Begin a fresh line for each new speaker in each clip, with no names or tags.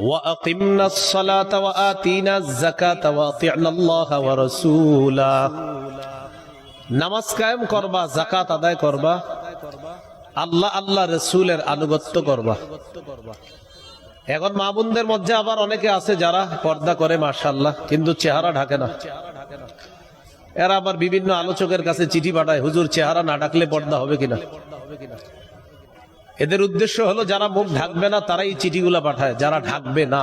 وأقمنا الصلاة وآتينا الزكاة وأطعنا الله ورسوله নামাজ কায়েম করবা, যাকাত আদায় করবা, আল্লাহ আল্লাহ রাসূলের আনুগত্য করবা। এখন মা বোনদের মধ্যে আবার অনেকে আছে যারা পর্দা করে মাশাআল্লাহ, কিন্তু চেহারা ঢাকে না। এরা আবার বিভিন্ন আলোচকের কাছে চিঠি পাঠায়, হুজুর চেহারা না ঢাকলে পর্দা হবে কিনা। এদের উদ্দেশ্য হলো যারা মুখ ঢাকবে না তারাই চিঠিগুলা পাঠায়, যারা ঢাকবে না।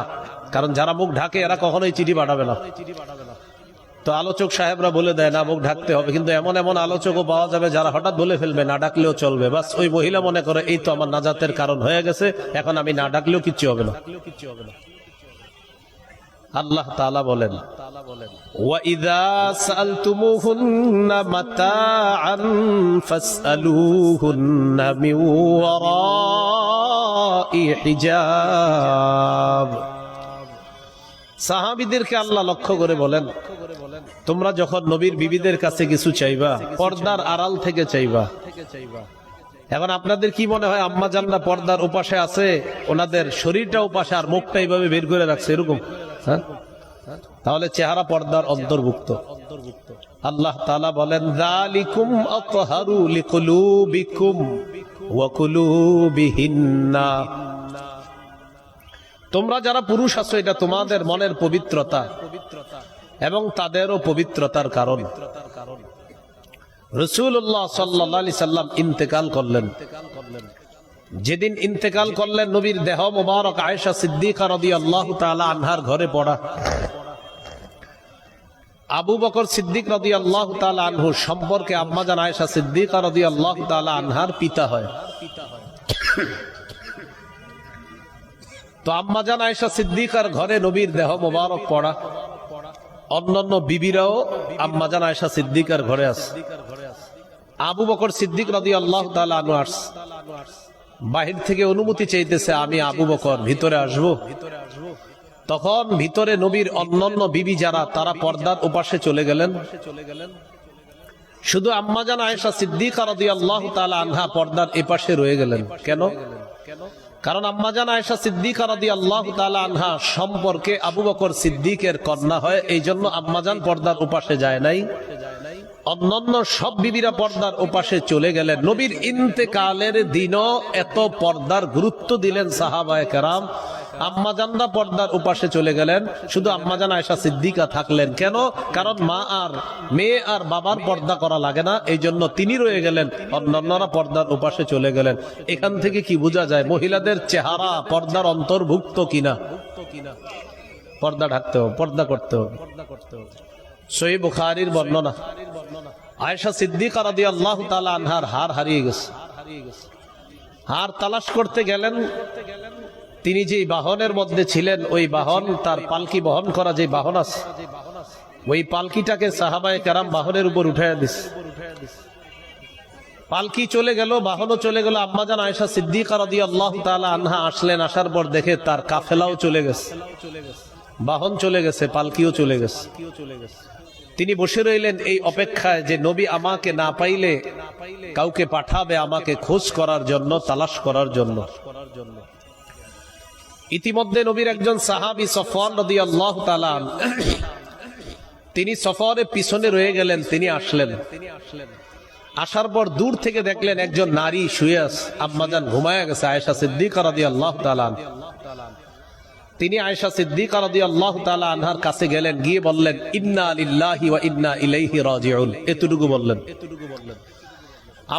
কারণ যারা মুখ ঢাকে এরা কখনোই চিঠি পাঠাবে না। তো আলোচক সাহেবরা বলে দেয় না মুখ ঢাকতে হবে, কিন্তু এমন এমন আলোচকও পাওয়া যাবে যারা হঠাৎ বলে ফেলবে না ডাকলেও চলবে। বাস ওই মহিলা মনে করে এই তো আমার নাজাতের কারণ হয়ে গেছে, এখন আমি না ডাকলেও কিচ্ছু হবে না। আল্লাহ তাআলা বলেন, ওয়াইযা সাআলতুমুহুন্না মাতাআন ফাসআলুহুন্না মিন ওয়ারাই হিজাব। সাহাবীদেরকে আল্লাহ লক্ষ্য করে বলেন, তোমরা যখন নবীর বিবিদের কাছে কিছু চাইবা পর্দার আড়াল থেকে চাইবা। এখন আপনাদের কি মনে হয় আম্মা জানরা পর্দার ওপাশে আছে, ওনাদের শরীরটা ওপাশে আর মুখটা এইভাবে বের করে রাখছে এরকম? হ্যাঁ, তাহলে চেহারা পর্দার অন্তর্ভুক্ত। আল্লাহ তাআলা বলেন, যালিকুম আতহারু লিকুলুবিকুম ওয়া কুলুবিহিন্না। তোমরা যারা পুরুষ আছো এটা তোমাদের মনের পবিত্রতা এবং তাদেরও পবিত্রতার কারণ। রাসূলুল্লাহ সাল্লাল্লাহু আলাইহি সাল্লাম ইন্তেকাল করলেন। যেদিন ইন্তেকাল করলেন নবীর দেহ মোবারক আয়েশা সিদ্দিকা রাদিয়াল্লাহু তাআলা আনহার ঘরে পড়া। আবু বকর সিদ্দিক রাদিয়াল্লাহু তাআলা আনহু সম্পর্কে আম্মাজান আয়েশা সিদ্দিকা রাদিয়াল্লাহু তাআলা আনহার পিতা হয়। তো আম্মাজান আয়েশা সিদ্দিকার ঘরে নবীর দেহ মোবারক পড়া। অন্যান্য বিবিরাও আম্মাজান আয়েশা সিদ্দিকার ঘরে আছে। আবু বকর সিদ্দিক রাদিয়াল্লাহু তাআলা আনহু আসছে, বাহির থেকে অনুমতি চাইতেছে, আমি আবু বকর ভিতরে আসবো। তখন ভিতরে নবীর অন্যান্য বিবি যারা তারা পর্দার ওপাশে চলে গেলেন। শুধু আম্মাজান আয়েশা সিদ্দিকা রাদিয়াল্লাহু তাআলা আনহা পর্দার এপাশে রয়ে গেলেন। কেন? কারণ আম্মাজান আয়েশা সিদ্দিকা রাদিয়াল্লাহু তাআলা আনহা সম্পর্কে আবু বকর সিদ্দিকের কন্যা হয়, এই জন্য আম্মাজান পর্দার ওপাশে যায় নাই। অন্যান্য সব বিবিরা পর্দার ওপাশে চলে গেলেন। নবীর ইন্তেকালের দিনও এত পর্দার গুরুত্ব দিলেন সাহাবায়ে কেরাম। আম্মাজানরা পর্দার ওপাশে চলে গেলেন, শুধু আম্মাজান আয়েশা সিদ্দিকা থাকলেন। কেন? কারণ মা আর মেয়ে আর বাবার পর্দা করা লাগে না, এই জন্য তিনি রয়ে গেলেন, অন্যান্যরা পর্দার ওপাশে চলে গেলেন। এখান থেকে কি বোঝা যায় মহিলাদের চেহারা পর্দার অন্তর্ভুক্ত কিনা? পর্দা ঢাকতে হবে, পর্দা করতে হবে। সহিহ বুখারীর বর্ণনা, আয়েশা সিদ্দিকা রাদিয়াল্লাহু তাআলা আনহার হার হারিয়ে গেছে। হার তালাশ করতে গেলেন। তিনি যে বাহনের মধ্যে ছিলেন ওই বাহন, তার পালকি বহন করা যে বাহন আছে, ওই পালকিটাকে সাহাবায়ে কেরাম বাহনের উপর উঠাইয়া দিছে। পালকি চলে গেল, বাহনও চলে গেল। আম্মাজান আয়েশা সিদ্দিকা রাদিয়াল্লাহু তাআলা আনহা আসলেন, আসার পর দেখে তার কাফেলাও চলে গেছে, বাহন চলে গেছে, পালকিও চলে গেছে। তিনি বসে রইলেন এই অপেক্ষায় যে নবী আমাকে না পাইলে কাউকে পাঠাবে আমাকে খোঁজ করার জন্য, তালাশ করার জন্য। ইতিমধ্যে নবীর একজন সাহাবী সফওয়ান রাদিয়াল্লাহু তাআলা তিনি সফওয়ানের পিছনে রয়ে গেলেন। তিনি আসলেন, আসার পর দূর থেকে দেখলেন একজন নারী শুয়ে আছে। আম্মাজান ঘুমায়া গেছে আয়েশা সিদ্দিকা রাদিয়াল্লাহু তাআলা। তিনি আয়েশা সিদ্দিকা রাদিয়াল্লাহু তাআলা আনহার কাছে গেলেন, গিয়ে বললেন, ইন্না লিল্লাহি ওয়া ইন্না ইলাইহি রাজিউন। এতটুকু বললেন।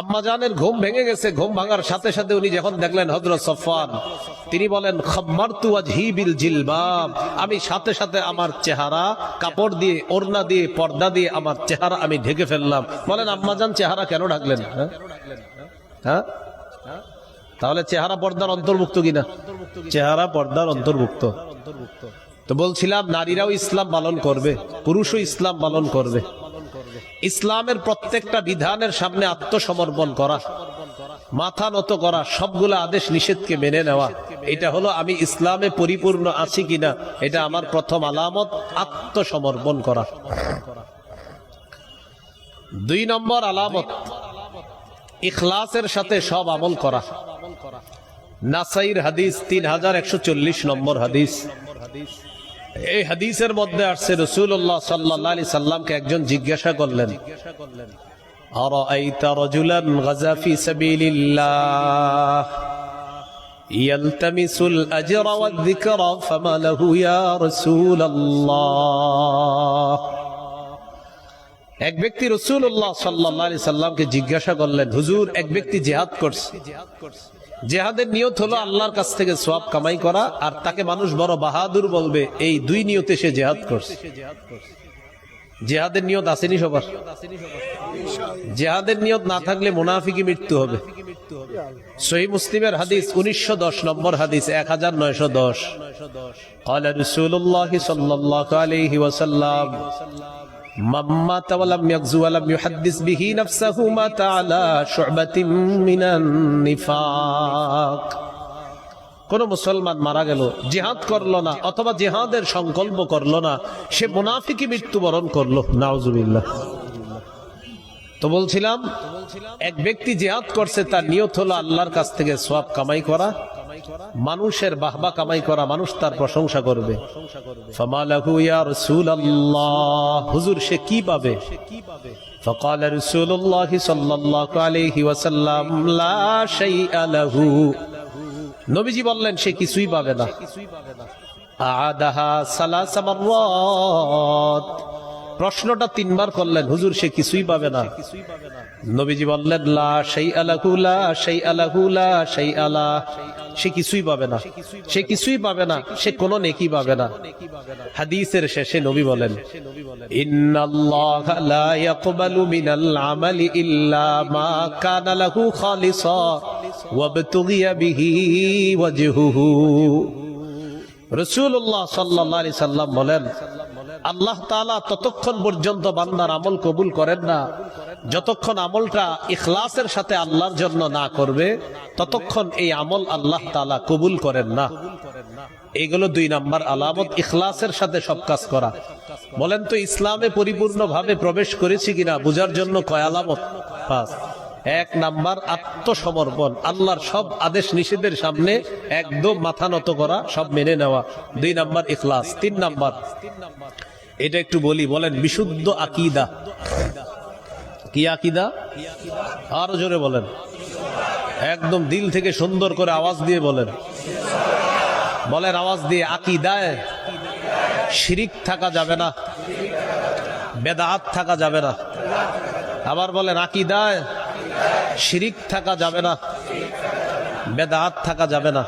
আম্মাজানের ঘুম ভেঙে গেছে। ঘুম ভাঙার সাথে সাথে উনি যখন দেখলেন হযরত সফওয়ান, তিনি বলেন, খাম্মারতু ওয়াজহি বিল জিলবাব। আমি সাথে সাথে আমার চেহারা কাপড় দিয়ে, ওড়না দিয়ে, পর্দা দিয়ে আমার চেহারা আমি ঢেকে ফেললাম। বলেন আম্মাজান চেহারা কেন ঢাকলেন? হ্যাঁ, তাহলে চেহারা পর্দার অন্তর্ভুক্ত কিনা? চেহারা পর্দার অন্তর্ভুক্ত। তো বলছিলাম নারীরাও ইসলাম পালন করবে, পুরুষও ইসলাম পালন করবে। ইসলামের প্রত্যেকটা বিধানের সামনে আত্মসমর্পণ করা, মাথা নত করা, সবগুলো আদেশ নিষেধকে মেনে নেওয়া, এটা হলো আমি ইসলামে পরিপূর্ণ আছি কিনা, এটা আমার প্রথম আলামত। আত্মসমর্পণ করা। 2 নম্বর আলামত, ইখলাসের সাথে সব আমল করা। নাসাইর হাদিস 3140 নম্বর হাদিস। এই হাদিসের মধ্যে আসছে রাসূলুল্লাহ সাল্লাল্লাহু আলাইহি সাল্লামকে একজন জিজ্ঞাসা করলেন, আরাআইতা রাজুলান গাজা ফি সাবিলিল্লাহ ইয়ালতামিসুল আজরা ওয়াল যিকরা ফামা লাহু ইয়া রাসূলুল্লাহ। এক ব্যক্তি রাসূলুল্লাহ সাল্লাল্লাহু আলাইহি সাল্লামকে জিজ্ঞাসা করলেন, হুজুর, এক ব্যক্তি জিহাদ করছে, জিহাদের নিয়ত হলো আল্লাহর কাছ থেকে সওয়াব কামাই করা, আর তাকে মানুষ বড় বাহাদুর বলবে, এই দুই নিয়তে সে জিহাদ করছে। জিহাদের নিয়ত আসেনি সবার? জিহাদের নিয়ত না থাকলে মুনাফিকি মৃত্যু হবে। সহিহ মুসলিমের হাদিস 1910 নম্বর হাদিস 1910 قال رسول الله صلى الله عليه وسلم من مات ولم يغزو ولم يحدث به نفسه مات على شعبة من النفاق। কোন মুসলমান মারা গেল, জিহাদ করলো না অথবা জিহাদের সংকল্প করলো না, সে মুনাফিকি মৃত্যুবরণ করলো, নাউজুবিল্লাহ। তো বলছিলাম, এক ব্যক্তি জিহাদ করছে, তার নিয়ত হলো আল্লাহর কাছ থেকে সওয়াব কামাই করা, মানুষের বাহবা কামাই করা, মানুষ তার প্রশংসা করবে। ফামালাহু ইয়া রাসূলুল্লাহ, হুজুর সে কি পাবে? فقال رسول الله صلى الله عليه وسلم لا شيء له। নবীজি বললেন সে কিছুই পাবে না। আদাহা সালাসা মাররাত, প্রশ্নটা তিনবার করলেন, হুজুর সে কিছুই পাবে না। নবীজি বললেন লা শাইআ লাহু লা শাইআ লাহু লা শাইআ লা, সে কিছুই পাবে না, সে কিছুই পাবে না, সে কোনো নেকি পাবে না। হাদিসের শেষে নবী বলেন, ইন্নাল্লাহা লা ইয়াকবালু মিনাল আমালি ইল্লা মা কানা লাহু খালিসা ওয়াবতুগিয়া বিহি ওয়াজহুহু। রাসূলুল্লাহ সাল্লাল্লাহু আলাইহি সাল্লাম বলেন, আল্লাহ তাআলা ততক্ষণ পর্যন্ত বান্দার আমল কবুল করেন না, যতক্ষণ আমলটা ইখলাসের সাথে আল্লাহর জন্য না করবে, ততক্ষণ এই আমল আল্লাহ তাআলা কবুল করেন না। এইগুলো 2 নাম্বার আলামত, ইখলাসের সাথে সব কাজ করা। বলেন তো ইসলামে পরিপূর্ণভাবে প্রবেশ করেছি কিনা বুঝার জন্য কয় আলামত? 5। 1 নাম্বার আত্মসমর্পণ, আল্লাহর সব আদেশ নিষেধের সামনে একদম মাথা নত করা, সব মেনে নেওয়া। 2 নাম্বার ইখলাস। 3 নাম্বার, এটা একটু বলি, বলেন বিশুদ্ধ আকীদা। কি আকীদা? আরো জোরে বলেন, একদম দিল থেকে সুন্দর করে আওয়াজ দিয়ে বলেন, বলেন আওয়াজ দিয়ে, আকীদায় শিরিক থাকা যাবে না, বেদাত থাকা যাবে না। আবার বলেন, আকীদায় শিরিক থাকা যাবে না, বেদাত থাকা যাবে না।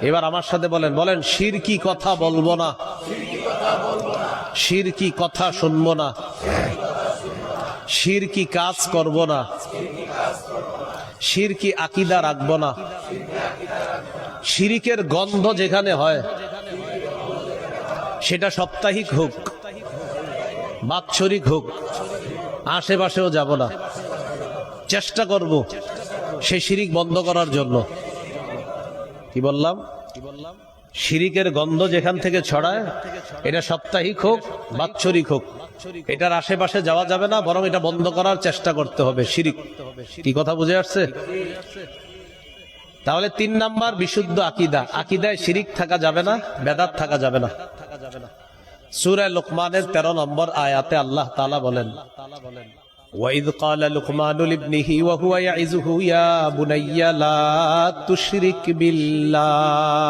এবার আমার সাথে বলেন, বলেন শিরকি কথা বলবো না, শিরকি কথা শুনবো না, শিরকি কাজ করব না, শিরকি আকীদা রাখবো না। শিরিকের গন্ধ যেখানে হয়, সেটা সাপ্তাহিক হোক, বাৎসরিক হোক, আশেপাশেও যাব না, চেষ্টা করব সেই শিরিক বন্ধ করার জন্য। কি বললাম? শিরিকের গন্ধ যেখান থেকে ছড়ায়, এটা সাপ্তাহিক হোক, বাৎসরিক হোক, এটার আশেপাশে যাওয়া যাবে না, বরং এটা বন্ধ করার চেষ্টা করতে হবে। শিরিক, কি কথা বুঝে আসছে? তাহলে 3 নাম্বার বিশুদ্ধ আকীদা, আকীদায় শিরিক থাকা যাবে না, বেদাত থাকা যাবে না। সূরা লোকমানের 13 নম্বর আয়াতে আল্লাহ তাআলা বলেন, وَإِذْ قَالَ لُقْمَانُ لِابْنِهِ وَهُوَ يَعِظُهُ يَا بُنَيَّ لَا تُشْرِكْ بِاللَّهِ।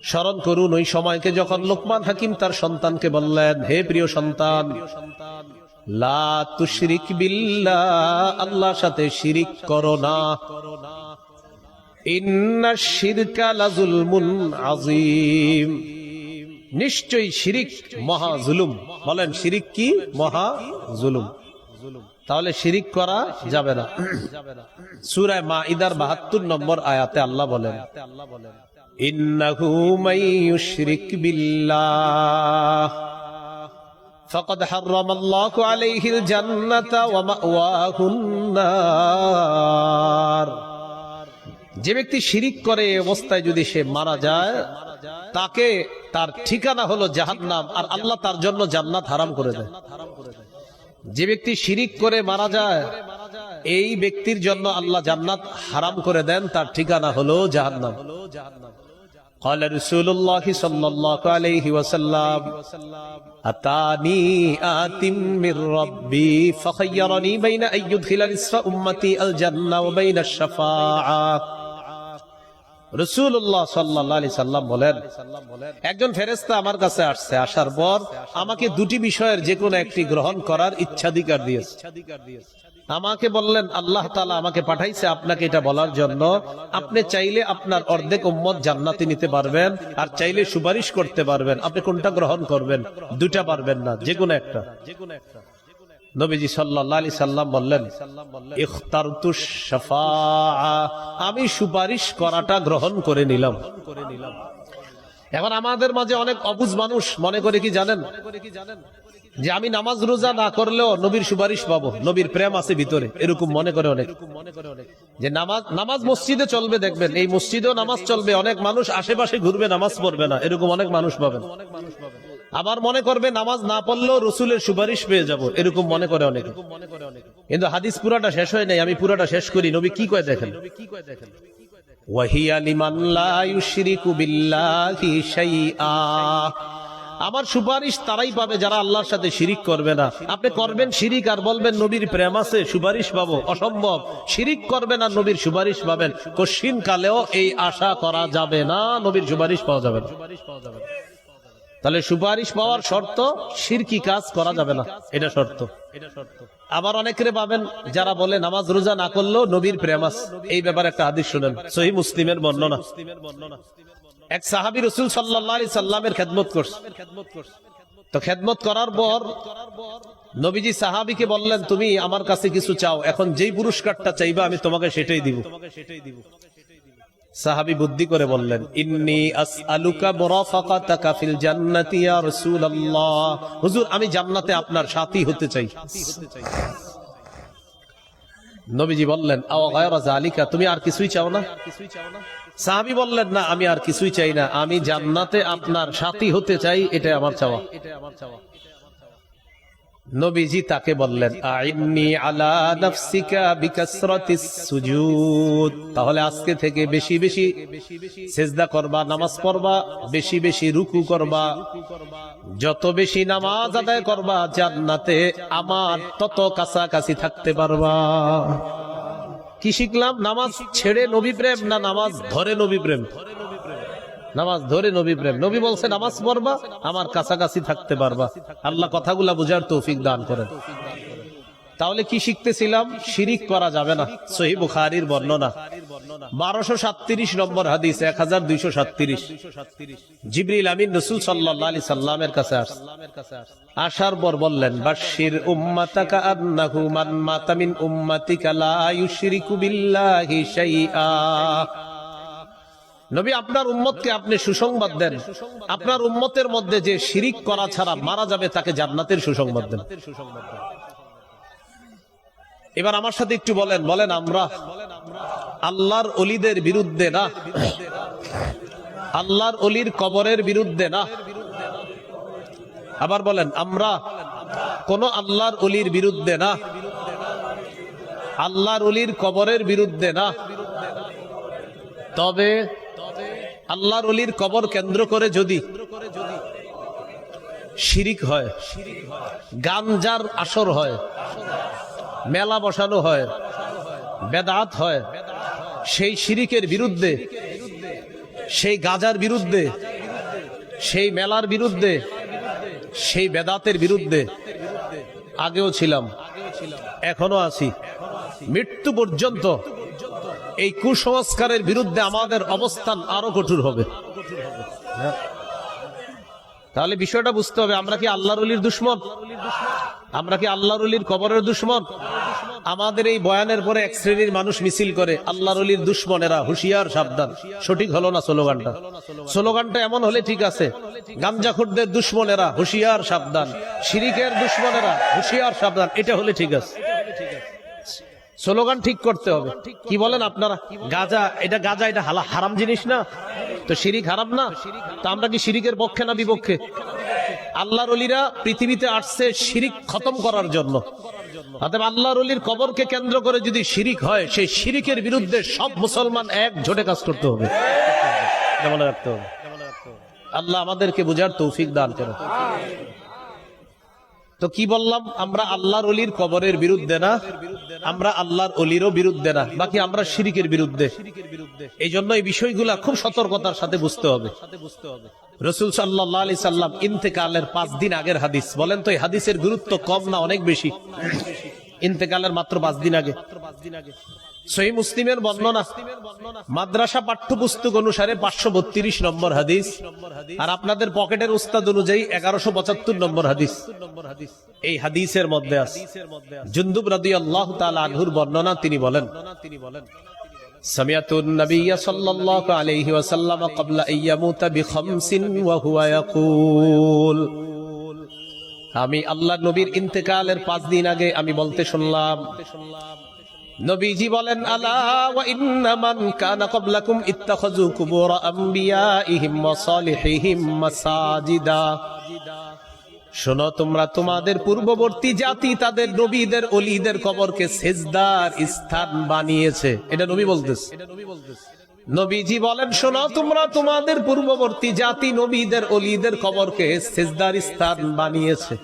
স্মরণ করুন ওই সময়কে যখন লোকমান হাকিম তার সন্তানকে বললেন, হে প্রিয় সন্তান, লা তুশরিক বিল্লাহ, আল্লাহর সাথে শিরিক করো না। ইন্নাশ শিরকা লাযুলমুন আযীম, নিশ্চয়ই শিরিক মহা জুলুম। বলেন শিরিক কি? মহা জুলুম। তাহলে শিরিক করা যাবে না। সূরা মাঈদার ৭২ নম্বর আয়াতে আল্লাহ বলেন, ইন্নাহু মাইয়ুশরিক বিল্লাহ ফাকাদ হারামাল্লাহু আলাইহিল জান্নাতা ওয়া মাওয়াহুন নার। যে ব্যক্তি শিরিক করে এই অবস্থায় যদি সে মারা যায়, তাকে তার ঠিকানা হলো জাহান্নাম, আর আল্লাহ তার জন্য জান্নাত হারাম করে দেয়। যে ব্যক্তি শিরিক করে মারা যায়, এই ব্যক্তির জন্য আল্লাহ জান্নাত হারাম করে দেন, তার ঠিকানা হলো জাহান্নাম। قال رسول الله صلى الله عليه وسلم أتاني آت من ربي فخيرني بين أن يدخل نصف أمتي الجنة وبين الشفاعة। রাসূলুল্লাহ সাল্লাল্লাহু আলাইহি সাল্লাম বলেন, একজন ফেরেশতা আমার কাছে আসছে, আসার পর আমাকে দুটি বিষয়ের যে কোনো একটি গ্রহণ করার ইচ্ছাধিকার দিয়েছে। আমাকে বললেন, আল্লাহ তাআলা আমাকে পাঠাইছে আপনাকে এটা বলার জন্য, আপনি চাইলে আপনার অর্ধেক উম্মত জান্নাতে নিতে পারবেন, আর চাইলে সুপারিশ করতে পারবেন। আপনি কোনটা গ্রহণ করবেন? দুটা পারবেন না, যে কোনো একটা। নবীজি সাল্লাল্লাহু আলাইহি সাল্লাম বললেন, ইখতারতুশ শাফাআ, আমি সুপারিশ করাটা গ্রহণ করে নিলাম। এখন আমাদের মাঝে অনেক অবুঝ মানুষ মনে করে কি জানেন, যে আমি নামাজ রোজা না করলেও নবীর সুপারিশ পাবো, নবীর প্রেম আছে ভিতরে, এরকম মনে করে অনেক। যে নামাজ মসজিদে চলবে, দেখবেন এই মসজিদেও নামাজ চলবে, অনেক মানুষ আশেপাশে ঘুরবে, নামাজ পড়বে না, এরকম অনেক মানুষ পাবেন। আবার মনে করবে নামাজ না পড়লেও রসুলের সুপারিশ পেয়ে যাব, এরকম মনে করে অনেক। কিন্তু হাদিস পুরাটা শেষ হয় নাই, আমি পুরাটা শেষ করি। নবী কি কয় দেখেন, ওয়াহিয়া লিমান লা ইউশরিকু বিল্লাহি শাইআ, আমার সুপারিশ তারাই পাবে যারা আল্লাহর সাথে শিরিক করবে না। আপনি করবেন শিরিক আর বলবেন নবীর প্রেম আছে, সুপারিশ পাবো, অসম্ভব। শিরিক করবেন আর নবীর সুপারিশ পাবেন, কশিন কালেও এই আশা করা যাবে না নবীর সুপারিশ পাওয়া যাবে না। তাহলে সুপারিশ পাওয়ার শর্ত শিরকি কাজ করা যাবে না, এটা শর্ত। আবার অনেকের পাবেন যারা বলে নামাজ রোজা না করলেও নবীর প্রেম আছে। এই ব্যাপারে একটা হাদিস শুনেন, সহিহ মুসলিমের বর্ণনা। এক সাহাবী রাসূল সাল্লাল্লাহু আলাইহি সাল্লামের খেদমত করছে। তো খেদমত করার পর নবীজি সাহাবীকে বললেন, তুমি আমার কাছে কিছু চাও, এখন যেই পুরস্কারটা চাইবা আমি তোমাকে সেটাই দিব। সাহাবী বুদ্ধি করে বললেন, ইন্নী আসআলুকা মুরাফাকাতাকা ফিল জান্নাতি ইয়া রাসূলুল্লাহ, হুজুর আমি জান্নাতে আপনার সাথী হতে চাই। নবীজি বললেন, আও গায়রা যালিকা, তুমি আর কিছুই চাও না? সাহাবী বললেন, না আমি আর কিছুই চাই না, আমি জান্নাতে আপনার সাথী হতে চাই, এটা আমার চাওয়া। নবীজি তাকে বললেন, আইন্নি আলা নাফসিকা বিকাসরাতিস সুজুদ, তাহলে আজকে থেকে বেশি বেশি সিজদা করবা, নামাজ পড়বা, বেশি বেশি রুকু করবা, যত বেশি নামাজ আদায় করবা জান্নাতে আমার তত কাছাকাছি থাকতে পারবা। কি শিখলাম? নামাজ ছেড়ে নবী প্রেম না নামাজ ধরে নবী প্রেম? নামাজ ধরে নবী প্রেম। নবী বলছে নামাজ পড়বা, আমার কাছাকাছি থাকতে পারবা। আল্লাহ কথাগুলা বুঝার তৌফিক দান করেন। তাহলে কি শিখতেছিলাম? শিরিক করা যাবে না। সহিহ বুখারীর বর্ণনা 1237 নম্বর হাদিস, 1237। জিবরিল আমিন রাসূল সাল্লাল্লাহু আলাইহি সাল্লামের কাছে আসলেন। আসার পর বললেন, বাশশির উম্মাতাকা আন্নাহু মান মাতা মিন উম্মাতিকা লা ইউশরিকু বিল্লাহি শাইআ। নবী আপনার উম্মতকে আপনি সুসংবাদ দেন, আপনার উম্মতের মধ্যে যে শিরিক করা ছাড়া মারা যাবে তাকে জান্নাতের সুসংবাদ দেন। এবার আমার সাথে একটু বলেন আমরা আল্লাহর ওলিদের বিরুদ্ধে না, আল্লাহর ওলির কবরের বিরুদ্ধে না। আবার বলেন, আমরা কোন আল্লাহর ওলির বিরুদ্ধে না, আল্লাহর ওলির কবরের বিরুদ্ধে না। তবে আল্লাহর ওলির কবর কেন্দ্র করে যদি শিরিক হয়, গাঞ্জার আসর হয়, মেলা বসানো হয়, বেদাত হয়, সেই শিরিকের বিরুদ্ধে, সেই গাজার বিরুদ্ধে, সেই মেলার বিরুদ্ধে, সেই বেদাতের বিরুদ্ধে আগেও ছিলাম, এখনো আছি, মৃত্যু পর্যন্ত এই কুসংস্কারের বিরুদ্ধে আমাদের অবস্থান আরো কঠোর হবে। তাহলে বিষয়টা বুঝতে হবে, আমরা কি আল্লাহর ওলির দুশমন? আমরা কি আল্লাহর ওলির কবরের দুশমন? আমাদের এই বয়ানের পরে এক শ্রেণীর মানুষ মিছিল করে, আল্লাহর ওলির দুশমনেরা হুঁশিয়ার সাবধান। সঠিক হলো না স্লোগানটা। স্লোগানটা এমন হলে ঠিক আছে, গাঞ্জাখোরদের দুশমনেরা হুঁশিয়ার সাবধান, শিরিকের দুশমনেরা হুঁশিয়ার সাবধান, এটা হলে ঠিক আছে। স্লোগান ঠিক করতে হবে। কি বলেন আপনারা? গাজা এটা হারাম জিনিস না? তো শিরিক হারাম না? তো আমরা কি শিরিকের পক্ষে না বিপক্ষে? আল্লাহর ওলিরা পৃথিবীতে আসছে শিরিক খতম করার জন্য। অতএব আল্লাহর ওলির কবরকে কেন্দ্র করে যদি শিরিক হয়, সেই শিরিকের বিরুদ্ধে সব মুসলমান একজোটে কাজ করতে হবে, মনে রাখতে হবে। আল্লাহ আমাদেরকে বুঝার তৌফিক দান করে। তো কি বললাম, আমরা আল্লাহর ওলির কবরের বিরুদ্ধে না, আমরা আল্লাহর ওলিরও বিরুদ্ধে না, বাকি আমরা শিরিকের বিরুদ্ধে। এই জন্য এই বিষয়গুলা খুব সতর্কতার সাথে বুঝতে হবে। রাসূল সাল্লাল্লাহু আলাইহি সাল্লাম ইন্তেকালের 5 দিন আগের হাদিস, বলেন তো এই হাদিসের গুরুত্ব কম না অনেক বেশি? ইন্তেকালের মাত্র 5 দিন আগে সহিহ মুসলিমের বর্ণনা, মাদ্রাসা পাঠ্যপুস্তক অনুসারে 532 নম্বর হাদিস, আর আপনাদের পকেটের উস্তাদ অনুযায়ী 1175 নম্বর হাদিস। এই হাদিসের মধ্যে আছে জুনদুব রাদিয়াল্লাহু তাআলা আনহুর বর্ণনা, তিনি বলেন, সামিআতুন নাবিয়্য সাল্লাল্লাহু আলাইহি ওয়াসাল্লাম ক্বাবলা আন ইয়ামুতা বিখামসিন ওয়া হুয়া ইয়াকুল, আমি আল্লাহর নবীর ইন্তেকালের 5 দিন আগে আমি বলতে শুনলাম, নবীজি বলেন, আলা ওয়া ইন্না মান কানা ক্বাবলাকুম ইত্তাখাযু কুবুর আমবিয়াইহিম ওয়া সালিহিহিম মাসাজিদা, শোনো তোমরা তোমাদের পূর্ববর্তী জাতি তাদের নবীদের ওলিদের কবরকে সেজদার স্থান বানিয়েছে। এটা নবী বলতেছে। নবীজি বলেন, শোনো তোমরা তোমাদের পূর্ববর্তী জাতি নবীদের ওলিদের কবরকে সেজদার স্থান বানিয়েছে।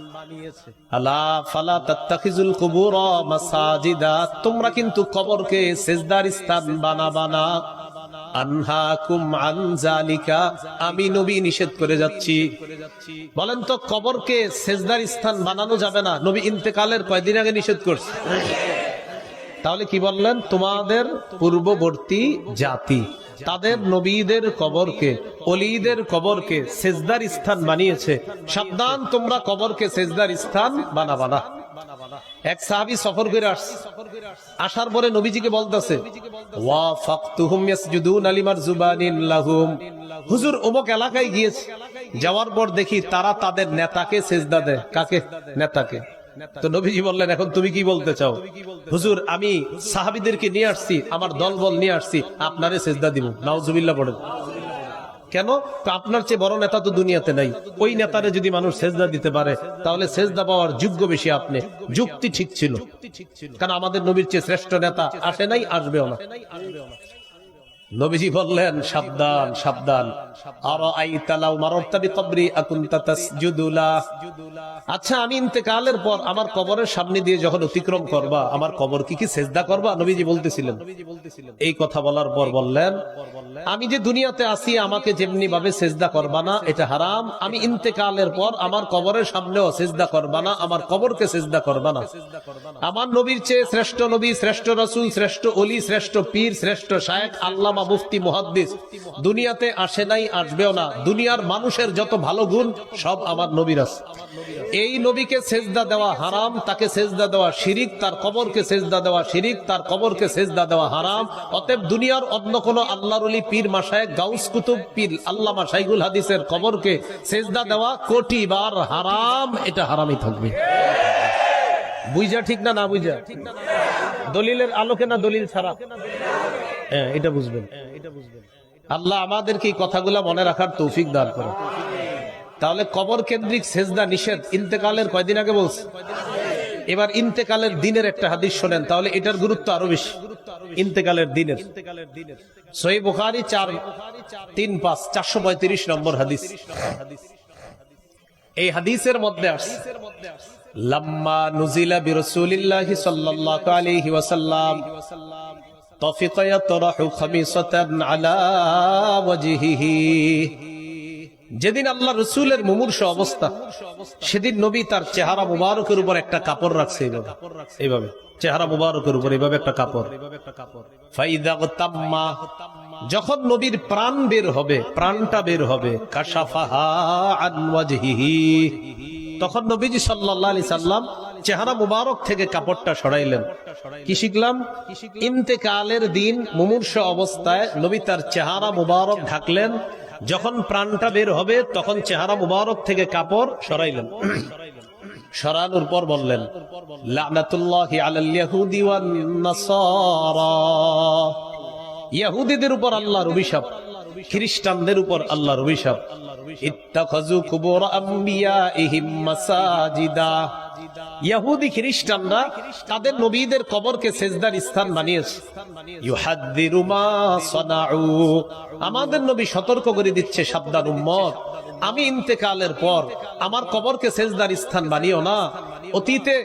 আলা ফালা তাত্তাখিজুল কুবুর মাসাজিদা, তোমরা কিন্তু কবরকে সেজদার স্থান বানাবা না। আনহাকুম আন যালিকা, আমি নবী নিষেধ করে যাচ্ছি। বলেন তো কবরকে সেজদার স্থান বানানো যাবে না, নবী ইন্তেকালের কয়দিন আগে নিষেধ করছে। তাহলে কি বললেন, তোমাদের পূর্ববর্তী জাতি তাদের নবীদের কবরকে ওলিদের কবরকে সেজদার স্থান বানিয়েছে, সাবধান তোমরা কবরকে সেজদার স্থান বানাবা না। এক সাহাবী সফর করে আসছে, আসার পরে নবীজিকে বলতেছে, ওয়া ফাকতুহুম ইয়াসজুদুনা লিমারজুবানিন লাহুম, হুজুর অমুক এলাকায় গিয়েছে, যাওয়ার পর দেখি তারা তাদের নেতাকে সেজদা দেয়। কাকে? নেতাকে। তো নবীজি বললেন, এখন তুমি কি বলতে চাও? হুজুর আমি সাহাবীদেরকে নিয়ে আসছি, আমার দলবল নিয়ে আসছি, আপনারে সেজদা দিব। নাউজুবিল্লাহ পড়েন। কেন? তো আপনার চেয়ে বড় নেতা তো দুনিয়াতে নাই, ওই নেতারে যদি মানুষ সেজদা দিতে পারে তাহলে সেজদা পাওয়ার যোগ্য বেশি আপনি। যুক্তি ঠিক ছিল, কারণ আমাদের নবীর চেয়ে শ্রেষ্ঠ নেতা আসে নাই, আসবেও না। নবীজি বললেন, সাবধান সাবধান, আরাআইতা লাউ মাররতা বিকবরি আকুনতা তাসজুদু লা, আচ্ছা আমি ইন্তেকালের পর আমার কবরের সামনে দিয়ে যখন অতিক্রম করবা, আমার কবর কি সেজদা করবা? নবীজি বলতেছিলেন। এই কথা বলার পর বললেন, আমি যে দুনিয়াতে আছি আমাকে যেমনি ভাবে সেজদা করবা না, এটা হারাম। আমি ইন্তেকালের পর আমার কবরের সামনেও সেজদা করবা না, আমার কবরকে সেজদা করবা না। আমার নবীর চেয়ে শ্রেষ্ঠ নবী, শ্রেষ্ঠ রাসূল, শ্রেষ্ঠ ওলি, শ্রেষ্ঠ পীর, শ্রেষ্ঠ শায়েখ, আল্লামা, মুফতি, মুহাদ্দিস দুনিয়াতে আসে নাই, আসবেও না। দুনিয়ার মানুষের যত ভালো গুণ সব আমার নবীর আছে। এই নবীকে সেজদা দেওয়া হারাম, তাকে সেজদা দেওয়া শিরিক, তার কবরকে সেজদা দেওয়া শিরিক, তার কবরকে সেজদা দেওয়া হারাম। অতএব দুনিয়ার অন্য কোন আল্লাহর ওলি, পীর, মাশায়েখ, গাউস, কুতুব, পীর, আল্লামা, শাইখুল হাদিসের কবরকে সেজদা দেওয়া কোটিবার হারাম। এটা হারামই থাকবে। বুঝা ঠিক না? না বুঝা দলিলের আলোকে না দলিল ছাড়া? হ্যাঁ, এটা বুঝবেন। আল্লাহ আমাদেরকে এই কথাগুলা মনে রাখার তৌফিক দান করে। তাহলে কবর কেন্দ্রিক সেজদা নিষেধ ইন্তেকালের কয়দিন আগে বলছে। এবার ইন্তেকালের দিনের একটা হাদিস শোনেন, তাহলে এটার গুরুত্ব আরো বেশি। ইন্তেকালের দিনের সহিহ বুখারী 435 435 নম্বর হাদিস। এই হাদিসের মধ্যে আসছে, লাম্মা নুজিলা বিরাসূলিল্লাহি সাল্লাল্লাহু আলাইহি ওয়াসাল্লাম তাফিকা ইয়াতরাহু খামিসাতান আলা ওয়াজহিহি, যেদিন আল্লাহ রাসূলের মুমূর্ষু অবস্থা, সেদিন নবী তার চেহারা মুবারকের উপর একটা কাপড় রাখছে, এইভাবে চেহারা মুবারকের উপর এইভাবে একটা কাপড়। ফাইদা তাম্মা, যখন নবীর প্রাণ বের হবে, প্রাণটা বের হবে, কাশাফাহা আন ওয়াজহিহি, তখন নবীজি সাল্লাল্লাহু আলাইহি সাল্লাম চেহারা মুবারক থেকে কাপড়টা সরাইলেন। কি শিখলাম? ইন্তেকালের দিন মুমূর্ষু অবস্থায় নবী তার চেহারা মুবারক ঢাকলেন, যখন প্রাণটা বের হবে তখন চেহারা মুবারক থেকে কাপড় সরাইলেন। সরানোর পর বললেন, লানাতুল্লাহি আলাল ইয়াহুদি ওয়ান নাসারা, ইহুদিদের উপর আল্লাহর অভিশাপ, খ্রিস্টানদের উপর আল্লাহর অভিশাপ। ইত্তাখাযু কুবুর আমবিয়াইহিম মাসাজিদা, ইহুদি খ্রিস্টানরা তাদের নবীদের কবরকে সেজদার স্থান বানিয়েছে। ইউহাদ্দিরু মা সানাউ, আমাদের নবী সতর্ক করে দিচ্ছে, সাবধান উম্মত, আমি ইন্তেকালের পর আমার কবরকে সেজদার স্থান বানিও না। অতীতে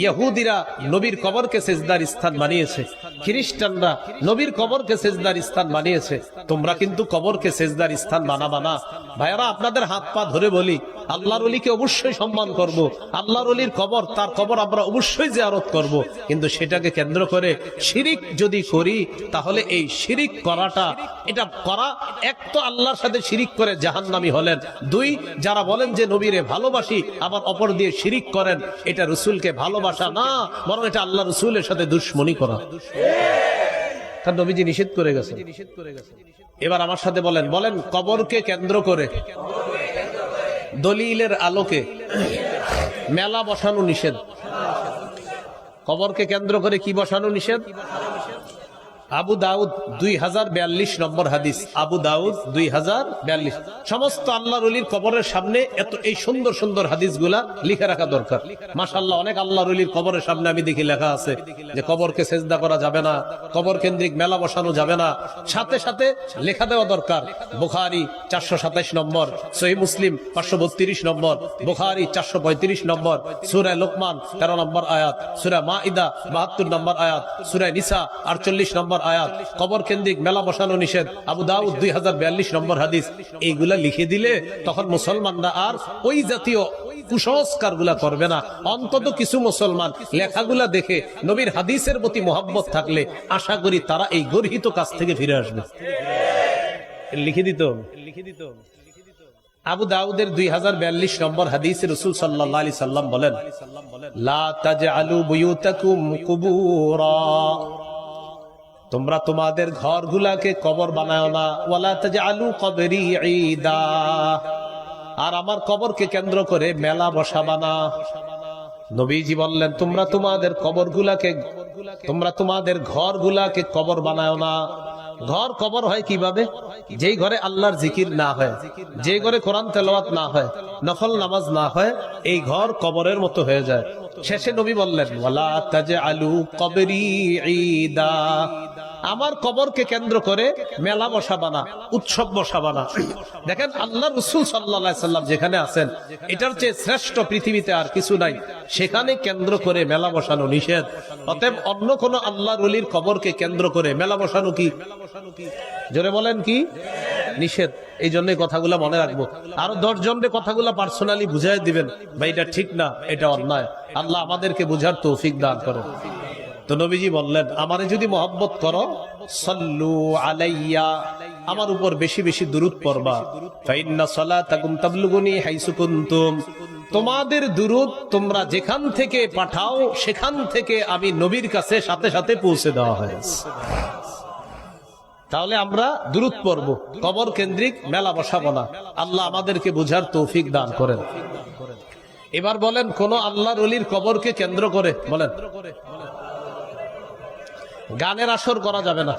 ইহুদিরা নবীর কবরকে সেজদার স্থান বানিয়েছে, খ্রিস্টানরা নবীর কবরকে সেজদার স্থান বানিয়েছে, তোমরা কিন্তু কবরকে সেজদার স্থান বানাবা না। ভাইয়ারা, আপনাদের হাত পা ধরে বলি, আল্লাহর ওলিকে অবশ্যই সম্মান করব, আল্লাহর ওলির কবর, তার কবর আমরা অবশ্যই জিয়ারত করব, কিন্তু সেটাকে কেন্দ্র করে শিরিক যদি করি, তাহলে এই শিরিক করাটা, এটা করা, এক তো আল্লাহর সাথে শিরিক করে জাহান্নামী হলেন, দুই, যারা বলেন যে নবীরে ভালোবাসি আবার অপর দিয়ে শিরিক করেন, এটা রসুলকে ভালোবাসা না, বরং এটা আল্লাহ রসুলের সাথে দুশ্মনী করা। তার নবীজি নিষেধ করে গেছে। এবার আমার সাথে বলেন, বলেন কবরকে কেন্দ্র করে দলিলের আলোকে মেলা বসানো নিষেধ। কবরকে কেন্দ্র করে কি বসানো নিষেধ? আবু দাউদ 2042 নম্বর হাদিস, আবু দাউদ 2042। সমস্ত আল্লাহর ওলির কবরের সামনে এত এই সুন্দর সুন্দর হাদিসগুলা লিখে রাখা দরকার। মাশাআল্লাহ, অনেক আল্লাহর ওলির কবরের সামনে আমি দেখি লেখা আছে যে কবরকে সেজদা করা যাবে না, কবর কেন্দ্রিক মেলা বসানো যাবে না। সাথে সাথে লেখা দেওয়া দরকার, বুখারী 427 নম্বর, সহিহ মুসলিম 532 নম্বর, বুখারী 435 নম্বর, সূরা লোকমান 13 নম্বর আয়াত, সূরা মাইদা 72 নম্বর আয়াত, সূরা নিসা 48 নম্বর আয়াত, কবর কেন্দ্রিক মেলা বসানো নিষেধ, আবু দাউদ 2042 নম্বর হাদিস। এইগুলা লিখে দিলে তখন মুসলমানরা আর ওই জাতীয় কুসংস্কার গুলা করবে না। অন্তত কিছু মুসলমান লেখাগুলা দেখে নবীর হাদিসের প্রতি মোহাব্বত থাকলে আশা করি তারা এই গর্হিত কাজ থেকে ফিরে আসবে। লিখে দিত। আবু দাউদের 2042 নম্বর হাদিসে রাসূল সাল্লাল্লাহু আলাইহি সাল্লাম বলেন, লা তাজআলু বুয়ুতাকুম কুবুরা, তোমরা তোমাদের ঘরগুলাকে কবর বানাও না। ওয়ালা তাজআলু কবরি ঈদা, আর আমার কবরকে কেন্দ্র করে মেলা বসাবা না। নবীজি বললেন, তোমরা তোমাদের কবরগুলাকে, তোমরা তোমাদের ঘরগুলাকে কবর বানাও না। ঘর কবর হয় কিভাবে? যেই ঘরে আল্লাহর জিকির না হয়, যে ঘরে কোরআন তেলাওয়াত না হয়, নফল নামাজ না হয়, এই ঘর কবরের মতো হয়ে যায়। শেষে নবী বললেন, ওয়ালা তাজআলু কবরি ঈদা, আমার কবরকে কেন্দ্র করে মেলা বসাবা না, উৎসব বসাবা না। দেখেন, আল্লাহ রাসূল সাল্লাল্লাহু আলাইহি সাল্লাম যেখানে আছেন, এটার চেয়ে শ্রেষ্ঠ পৃথিবীতে আর কিছু নাই, সেখানে কেন্দ্র করে মেলা বসানো নিষেধ। অতএব অন্য কোন আল্লাহর ওলির কবরকে কেন্দ্র করে মেলা বসানো কি? জোরে বলেন, কি? নিষেধ। এই জন্য কথাগুলা মনে রাখবো। আরো 10 জনকে কথাগুলা পার্সোনালি বুঝাই দিবেন, ভাই এটা ঠিক না, এটা অন্যায়। আল্লাহ আমাদেরকে বুঝার তৌফিক দান করেন। তো নবীজি বললেন, আমারে যদি মহব্বত করো, সাল্লু আলাইয়া, আমার উপর বেশি বেশি দুরূদ পড়বা। ফাইন্না সালাতাকুম তাবলুগুনি হাইসু কুনতুম, তোমাদের দুরূদ তোমরা যেখান থেকে পাঠাও সেখান থেকে আমি নবীর কাছে সাথে সাথে পৌঁছে দেওয়া হয়। তাহলে আমরা দুরূদ পড়ব, কবর কেন্দ্রিক মেলা বসাবো না। আল্লাহ আমাদেরকে বুঝার তৌফিক দান করেন। এবার বলেন, কোন আল্লাহর ওলির কবরকে কেন্দ্র করে বলেন গানের আসর করা যাবে না,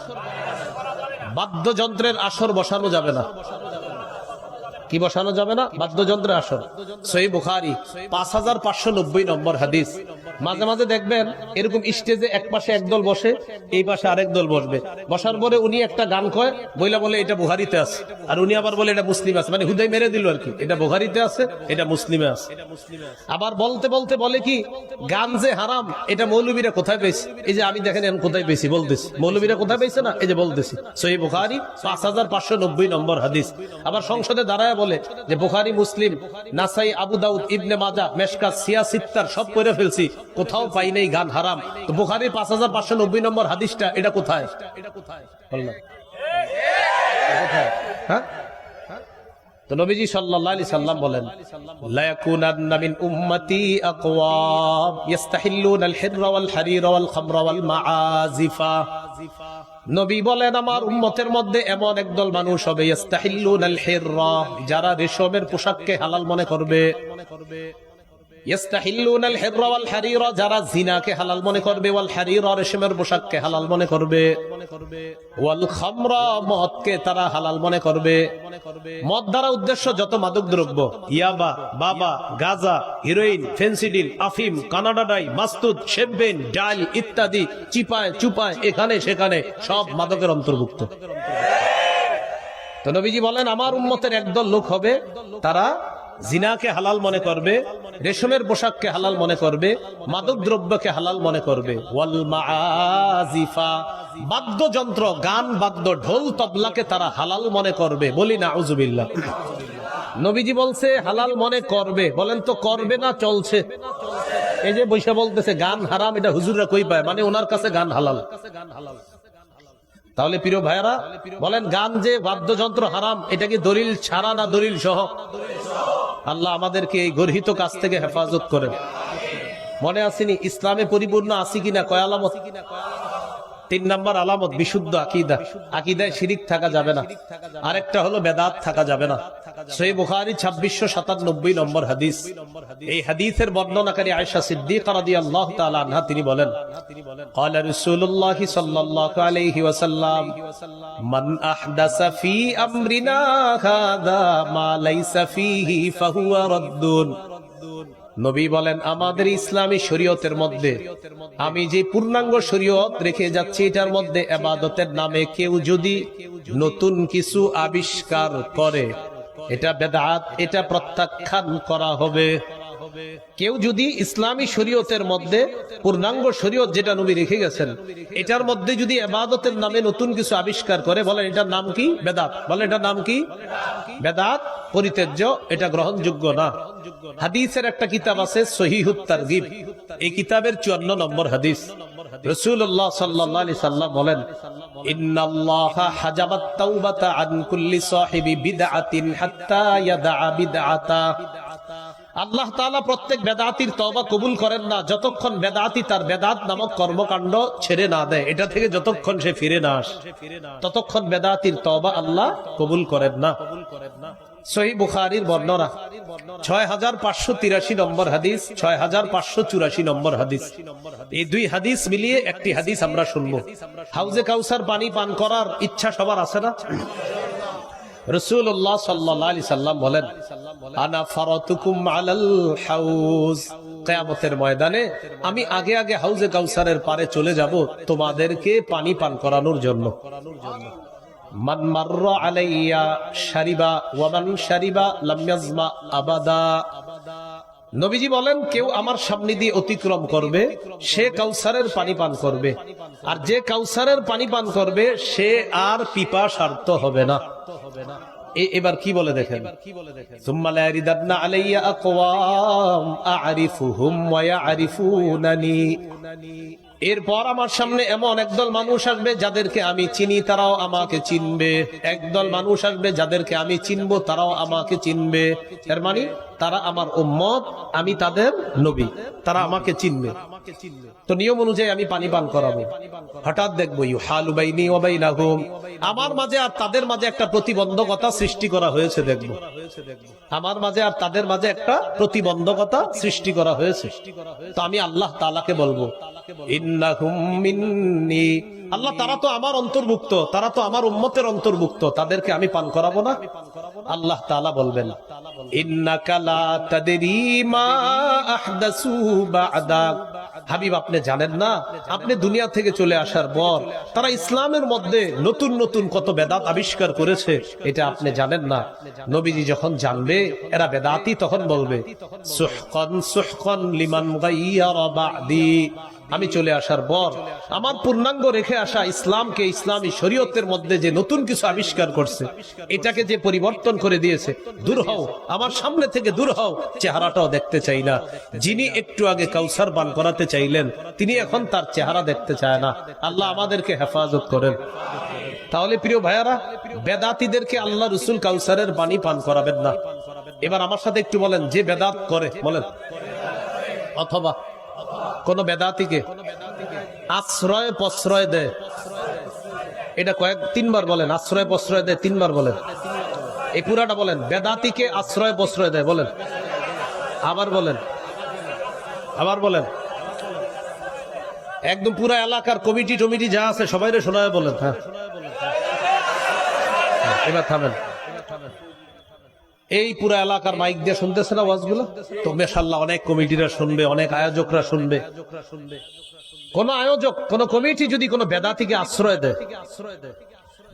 বাদ্যযন্ত্রের আসর বসানো যাবে না। কি বসানো যাবে না? বাদ্যযন্ত্রের আসর। সহিহ বুখারী 5590 নম্বর হাদিস। মাঝে মাঝে দেখবেন এরকম স্টেজে এক পাশে একদল বসে, এই পাশে আরেক দল বসবে। বসার পরে উনি একটা গান কয়, বইলা বলে এটা বুখারীতে আছে, আর উনি আবার বলে এটা মুসলিমে আছে, মানে হুদাই মেরে দিল আর কি। এটা বুখারীতে আছে, এটা মুসলিমে আছে। আবার বলতে বলতে বলে কি, গান যে হারাম, এটা মৌলবীরা কোথায় পেয়েছে? এই যে আমি দেখেন এখন কোথায় পেয়েছি বলতেছি, মৌলবীরা কোথায় পেয়েছে না, এই যে বলতেছি। সহিহ বুখারী 5590 নম্বর হাদিস। আবার সংসদে দাঁড়ায় বলে যে বুখারী, মুসলিম, নাসাই, আবু দাউদ, ইবনে মাজাহ, মেশকাত, সিয়াসিত্তার সব পড়ে ফেলছি, কোথাও পাই নাই গান হারাম। তো বুখারীর 5590 নম্বর হাদিসটা এটা কোথায়? বললাম কোথায়? হ্যাঁ, তো নবীজি সাল্লাল্লাহু আলাইহি সাল্লাম বলেন, লা ইয়াকুনান্না মিন উম্মতি আকওয়াম ইস্তাহিল্লুনা আল হিররা ওয়াল হারিরা ওয়াল খামরা ওয়াল মাআজিফা। নবী বলেন, আমার উম্মতের মধ্যে এমন একদল মানুষ হবে, ইস্তাহিল্লুনা আল হিররা, যারা রেশমের পোশাককে হালাল মনে করবে। ইস্তাহিল্লুনাল হিররা ওয়াল হারিরা, যারা জিনাকে হালাল মনে করবে, ওয়াল হারিরা রেশমের পোশাককে হালাল মনে করবে, ওয়াল খামরা মদকে তারা হালাল মনে করবে। মদ দ্বারা উদ্দেশ্য যত মাদক দ্রব্য, ইয়াবা, বাবা, গাঁজা, হিরোইন, ফেন্সিডিল, আফিম, কানাডাডাই, মাস্তুদ, শেম্পেন, ডাল ইত্যাদি চিপায় চুপায় এখানে সেখানে সব মাদকের অন্তর্ভুক্ত। তো নবীজি বলেন আমার উম্মতের একদল লোক হবে, তারা জিনাকে হালাল মনে করবে, রেশমের পোশাককে হালাল মনে করবে, মাদক দ্রব্যকে হালাল মনে করবে, ওয়াল মাআজিফা বাদ্যযন্ত্র, গান বাদ্য, ঢোল তবলাকে তারা হালাল মনে করবে। বলি নাউজুবিল্লাহ। নবীজি বলছে হালাল মনে করবে, বলেন তো করবে না চলছে? এই যে বৈশা বলতেছে গান হারাম, এটা হুজুররা কই পায়, মানে ওনার কাছে গান হালাল। তাহলে প্রিয় ভাইরা বলেন গান যে বাদ্যযন্ত্র হারাম, এটা কি দলিল ছাড়া না দলিল সহ? আল্লাহ আমাদেরকে এই গর্হিত কাজ থেকে হেফাজত করেন। মনে আসেনি ইসলামে পরিপূর্ণ আছি কিনা? কয় আলামত? 3 নম্বর আলামত বিশুদ্ধ আকীদা। আকীদায় শিরিক থাকা যাবে না। আরেকটা হলো বেদাত থাকা যাবে না। সহিহ বুখারী 2697 নম্বর হাদিস। এই হাদিসের বর্ণনাকারী আয়েশা সিদ্দিকা রাদিয়াল্লাহু তাআলা আনহা তিনি বলেন, ক্বালা রাসূলুল্লাহ সাল্লাল্লাহু আলাইহি ওয়াসাল্লাম, মান আহদাসা ফি আমরিনা হাযা মা লাইসা ফীহি ফাহুয়া রাদ্দুন। নবী বলেন আমাদের ইসলামী শরীয়তের মধ্যে আমি যে পূর্ণাঙ্গ শরীয়ত রেখে যাচ্ছি, এটার মধ্যে ইবাদতের নামে কেউ যদি নতুন কিছু আবিষ্কার করে, এটা বেদাত, এটা প্রত্যাখ্যান করা হবে। কেউ যদি ইসলামী শরীয়তের মধ্যে পূর্ণাঙ্গ শরীয়ত যেটা নবী রেখে গেছেন, এটার মধ্যে যদি ইবাদতের নামে নতুন কিছু আবিষ্কার করে, বলেন এটার নাম কি? বেদাত। বলেন এটার নাম কি? বেদাত, পরিত্যাজ্য, এটা গ্রহণযোগ্য না। হাদিসের একটা কিতাব আছে সহিহুত তারগিব, এই কিতাবের 54 নম্বর হাদিস। রাসূলুল্লাহ সাল্লাল্লাহু আলাইহি সাল্লাম বলেন, ইন্নাল্লাহা হাজাবাত তাওবাতা আন কুল্লি সাহিবি বিদআতিন হাত্তা ইয়াদা বিদআতা। আল্লাহ তাআলা প্রত্যেক বেদাতির তওবা কবুল করেন না যতক্ষণ বেদাতি তার বেদাত নামক কর্মকাণ্ড ছেড়ে না দেয়, এটা থেকে যতক্ষণ সে ফিরে না আসে ততক্ষণ বেদাতির তওবা আল্লাহ কবুল করেন না। সহিহ বুখারীর বর্ণনা 6583 নম্বর হাদিস, 6584 নম্বর হাদিস। এই দুই হাদিস মিলিয়ে একটি হাদিস আমরা শুনবো। হাউজে কাউসার পানি পান করার ইচ্ছা সবার আছে না? রাসূলুল্লাহ সাল্লাল্লাহু আলাইহি সাল্লাম বলেন, আনা ফারাতুকুম আলাল হাউজ। কিয়ামতের ময়দানে আমি আগে আগে হাউজে কাউসারের পারে চলে যাব তোমাদেরকে পানি পান করানোর জন্য। মান মাররা আলাইয়া শারিবা ওয়া মান শারিবা লাম ইয়াজমা আবাদা। নবীজি বলেন কেউ আমার সামনে দিয়ে অতিক্রম করবে, সে কাউসারের পানি পান করবে, আর যে কাউসারের পানি পান করবে সে আর পিপাসার্ত হবে না। এবার কি বলে দেখেন, সুম্মা লা ইয়ারিদান্না আলাইয়া আকওয়াম আ'রিফুহুম ওয়া ইয়া'রিফুনানি। এরপর আমার সামনে এমন একদল মানুষ আসবে যাদেরকে আমি চিনি, তারাও আমাকে চিনবে। একদল মানুষ আসবে যাদেরকে আমি চিনবো, তারাও আমাকে চিনবে। এর মানে তারা আমার উম্মত, আমি তাদের নবী, তারা আমাকে চিনবে। তো নিয়ম অনুযায়ী আমি পানি পান করাবো। হঠাৎ দেখবো ইউহালু বাইনি ওয়া বাইনাহুম, আমার মাঝে আর তাদের মাঝে একটা প্রতিবন্ধকতা সৃষ্টি করা হয়েছে। দেখবো আমার মাঝে আর তাদের মাঝে একটা প্রতিবন্ধকতা সৃষ্টি করা হয়েছে। তো আমি আল্লাহ তাআলাকে বলবো, ইন্নাহুম মিন্নি, আল্লাহ তারা তো আমার অন্তর্ভুক্ত, তারা তো আমার উম্মতের অন্তর্ভুক্ত, তাদেরকে আমি পান করাবো না? আল্লাহ তাআলা বলবেন, ইন্নাকা লা তাদরি মা আহদাসু বা'দাক। হাবিব আপনি জানেন না, আপনি দুনিয়া থেকে চলে আসার পর তারা ইসলামের মধ্যে নতুন নতুন কত বেদাত আবিষ্কার করেছে, এটা আপনি জানেন না। নবীজি যখন জানবে এরা বেদাতি, তখন বলবে সুহকান সুহকান লিমান গায়্যারা বা'দি। আমি চলে আসার পর আমার পূর্ণাঙ্গ রেখে আসা ইসলামকে, ইসলামী শরীয়তের মধ্যে যে নতুন কিছু আবিষ্কার করছে, এটাকে যে পরিবর্তন করে দিয়েছে, দূর হও আমার সামনে থেকে, দূর হও, চেহারাটাও দেখতে চাই না। যিনি একটু আগে কাউসার পান করাতে চাইলেন, তিনি এখন তার চেহারা দেখতে চায় না। আল্লাহ আমাদেরকে হেফাজত করেন। তাহলে প্রিয় ভাইয়ারা, বেদাতীদেরকে আল্লাহ রাসূল কাউসারের পানি পান করাবেন না। এবার আমার সাথে একটু বলেন, যে বেদাত করে, বলেন, অথবা কোন বেদাতিকে আশ্রয় প্রশ্রয় দেয়, এটা তিনবার বলেন, আশ্রয় প্রশ্রয় দেয়, তিনবার বলেন, এই পুরাটা বলেন। বেদাতিকে আশ্রয় প্রশ্রয় দেয়, বলেন, আবার বলেন। আবার বলেন। একদম পুরা এলাকার কমিটি টমিটি যা আছে সবাইরে শোনায় বলেন। হ্যাঁ, এবার থামেন। এই পুরা এলাকার মাইক দিয়ে শুনতেছে না ওয়াজগুলো? তো মাশাআল্লাহ অনেক কমিটিরা শুনবে, অনেক আয়োজকরা শুনবে। কোন আয়োজক, কোন কমিটি যদি কোনো বেদাতিকে আশ্রয় দেয়,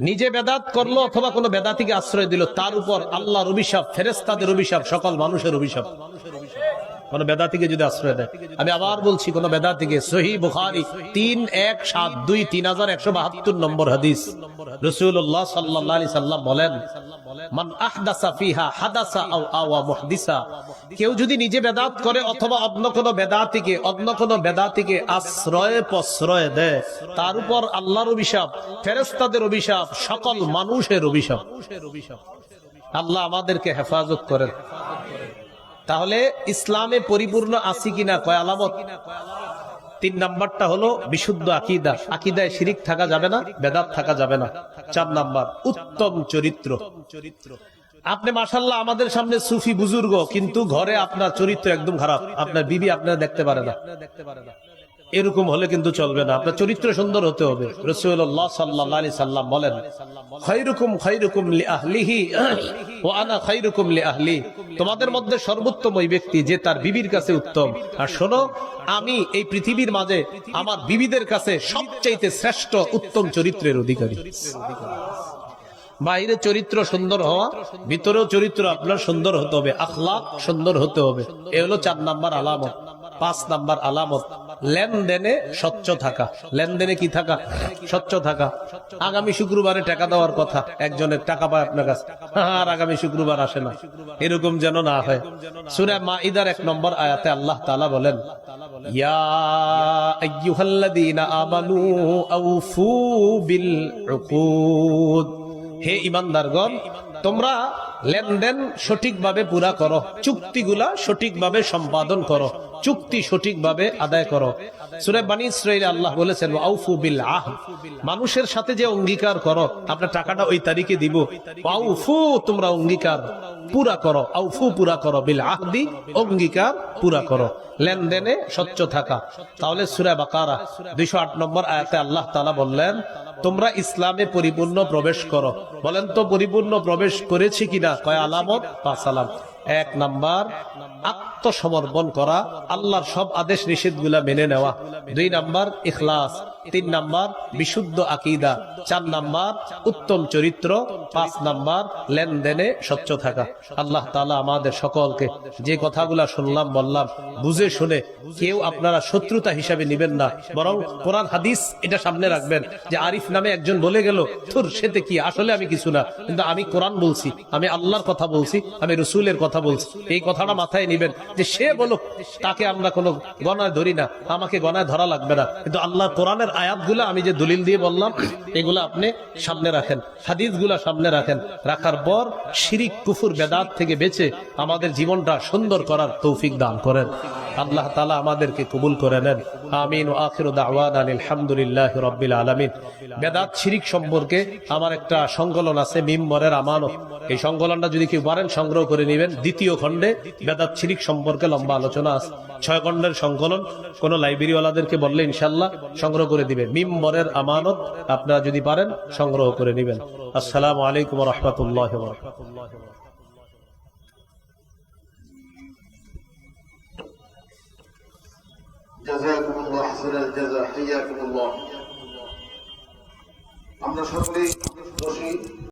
নিজে বেদাত করলো অথবা কোনো বেদাতিকে আশ্রয় দিল, তার উপর আল্লাহর অভিশাপ, ফেরেশতাদের অভিশাপ, সকল মানুষের অভিশাপ। কোন বেদাতিকে যদি আশ্রয় দেয়, আমি আবার বলছি, কোন বেদাতিকে, সহিহ বুখারী 3172 3172 নম্বর হাদিস, রাসূলুল্লাহ সাল্লাল্লাহু আলাইহি সাল্লাম বলেন, মান আহদাসা ফিহা হাদাসা আও আওয়া মুহদিসা, কেউ যদি নিজে বেদাত করে অথবা অন্য কোনো বেদাতিকে আশ্রয় প্রশ্রয় দেয়, তার উপর আল্লাহর অভিশাপ, ফেরেশতাদের অভিশাপ, সকল মানুষের অভিশাপ। আল্লাহ আমাদেরকে হেফাজত করেন। তাহলে ইসলামে পরিপূর্ণ আছি কিনা কয় আলামত। 3 নাম্বারটা হলো বিশুদ্ধ আকীদা, আকীদায় শিরিক থাকা যাবে না, বেদাত থাকা যাবে না। 4 নাম্বার উত্তম চরিত্র। আপনি মাশাআল্লাহ আমাদের সামনে সুফি বুজুর্গ, কিন্তু ঘরে আপনার চরিত্র একদম খারাপ, আপনার বিবি আপনারা দেখতে পারে না, এরকম হলে কিন্তু চলবে না। আপনার চরিত্র সুন্দর হতে হবে। রাসূলুল্লাহ সাল্লাল্লাহু আলাইহি সাল্লাম বলেন, খায়রুকুম খায়রুকুম লিআহলিহি ওয়া আনা খায়রুকুম লিআহলি, তোমাদের মধ্যে সর্বোত্তম ওই ব্যক্তি যে তার বিবির কাছে উত্তম। আর শোনো, আমি এই পৃথিবীর মাঝে আমার বিবিদের কাছে সবচেয়ে শ্রেষ্ঠ উত্তম চরিত্রের অধিকারী। বাইরে চরিত্র সুন্দর হওয়া, ভিতরেও চরিত্র আপনার সুন্দর হতে হবে, আখলাক সুন্দর হতে হবে। এ হলো 4 নাম্বার আলামত। 5 নাম্বার আলামত, লেনদেনে স্বচ্ছ থাকা। লেনদেনে কি থাকা? স্বচ্ছ থাকা। আগামী শুক্রবারে টাকা দেওয়ার কথা, একজনের টাকা পায় আপনার কাছে, আর আগামী শুক্রবার আসে না, এরকম যেন না হয়। সূরা মাইদার 1 নম্বর আয়াতে আল্লাহ তাআলা বলেন, ইয়া আইয়ুহাল্লাযীনা আমানু আউফু বিল উকুদ, হে ঈমানদারগণ, তোমরা লেনদেন সঠিকভাবে পুরা করো, চুক্তিগুলা সঠিকভাবে সম্পাদন করো, চুক্তি সঠিকভাবে আদায় করো। সূরা বনী ইসরাঈলে আল্লাহ বলেছেন, আউফু বিল আহদ, মানুষের সাথে যে অঙ্গীকার করো, আপনার টাকাটা ওই তারিখে দিব, আউফু, তোমরা অঙ্গীকার পুরা করো, আউফু পুরা করো, বিল আহদি, অঙ্গীকার পুরা করো, লেনদেনে স্বচ্ছ থাকা। তাহলে সূরা বাকারা 208 নম্বর আয়াতে আল্লাহ তাআলা বললেন, তোমরা ইসলামে পরিপূর্ণ প্রবেশ করো। বলেন তো পরিপূর্ণ প্রবেশ করেছি কিনা? কয় আলামত? 5 আলামত। 1 নাম্বার আত্মসমর্পণ করা, আল্লাহর সব আদেশ নিষেধগুলা মেনে নেওয়া। 2 নাম্বার ইখলাস। 3 নাম্বার বিশুদ্ধ আকীদা। 4 নাম্বার উত্তম চরিত্র। 5 নাম্বার লেনদেনে স্বচ্ছ থাকা। আল্লাহ তাআলা আমাদের সকলকে যে কথাগুলা শুনলাম বললাম বুঝে শুনে কেউ আপনারা শত্রুতা হিসাবে নেবেন না, বরং কোরআন হাদিস এটা সামনে রাখবেন যে আরিফ নামে একজন বলে গেল, তোর সেতে কি, আসলে আমি কিছু না, কিন্তু আমি কোরআন বলছি, আমি আল্লাহর কথা বলছি, আমি রাসূলের কথা বলছি। এই কথাটা মাথায় নেবেন যে সে বলুক, তাকে আমরা কোনো গণায় ধরি না, আমাকে গণায় ধরা লাগবে না, কিন্তু আল্লাহ কোরআনের আয়াতগুলা আমি যে দলিল দিয়ে বললাম এগুলা আপনি সামনে রাখেন, হাদিসগুলা সামনে রাখেন। রাখার পর শিরিক কুফর বেদাত থেকে বেঁচে আমাদের জীবনটা সুন্দর করার তৌফিক দান করেন। আল্লাহ তাআলা আমাদেরকে কবুল করে নেন। আমিন। ওয়া আখিরু দাওয়ানা আলহামদুলিল্লাহি রাব্বিল আলামিন। বেদাত শিরিক সম্পর্কে আমার একটা সংকলন আছে, মিম্বরের আমানত। এই সংকলনটা যদি কেউ পারেন সংগ্রহ করে নেবেন। 2য় খণ্ডে বেদাত শিরিক সম্পর্কে লম্বা আলোচনা আছে। 6 খণ্ডের সংকলন। কোন লাইব্রেরিওয়ালাদেরকে বললে ইনশাআল্লাহ সংগ্রহ করে দিবে। মিম্বরের আমানত আপনারা যদি পারেন সংগ্রহ করে নেবেন। আসসালামু আলাইকুম ওয়া রাহমাতুল্লাহি ওয়া বারাকাতুহু।
জাযাকুমুল্লাহু আহসানাল জাযা, হাইয়াকুমুল্লাহ। আমরা সকলেই দোষী।